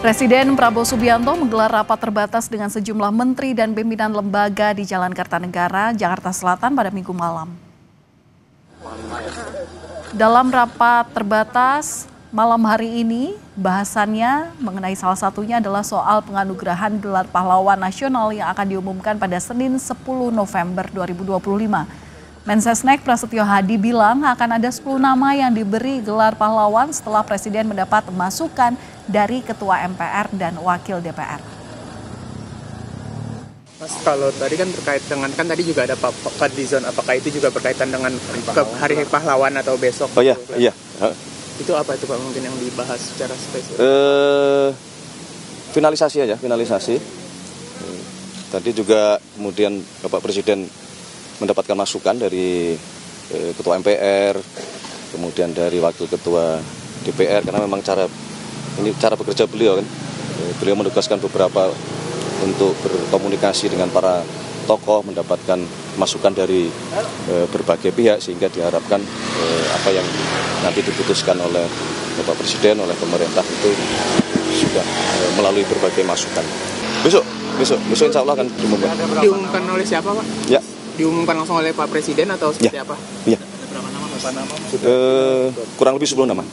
Presiden Prabowo Subianto menggelar rapat terbatas dengan sejumlah menteri dan pimpinan lembaga di Jalan Kertanegara, Jakarta Selatan pada Minggu malam. Dalam rapat terbatas malam hari ini, bahasannya mengenai salah satunya adalah soal penganugerahan gelar pahlawan nasional yang akan diumumkan pada Senin 10 November 2025. Mensesnek Prasetyo Hadi bilang akan ada 10 nama yang diberi gelar pahlawan setelah Presiden mendapat masukan dari Ketua MPR dan Wakil DPR. Mas, kalau tadi kan terkait dengan, kan tadi juga ada Pak Fadlizon, apakah itu juga berkaitan dengan Hari Pahlawan atau besok? Oh iya. Itu apa itu Pak mungkin yang dibahas secara spesifik? Finalisasi aja, finalisasi. Tadi juga kemudian Bapak Presiden mendapatkan masukan dari Ketua MPR, kemudian dari Wakil Ketua DPR, karena memang cara bekerja beliau kan. Beliau menugaskan beberapa untuk berkomunikasi dengan para tokoh, mendapatkan masukan dari berbagai pihak, sehingga diharapkan apa yang nanti diputuskan oleh Bapak Presiden, oleh pemerintah itu sudah melalui berbagai masukan. Besok insya Allah akan diumumkan. Diumumkan oleh siapa Pak? Ya. Diumumkan langsung oleh Pak Presiden atau seperti apa? Iya. Berapa nama? Kurang lebih 10 nama.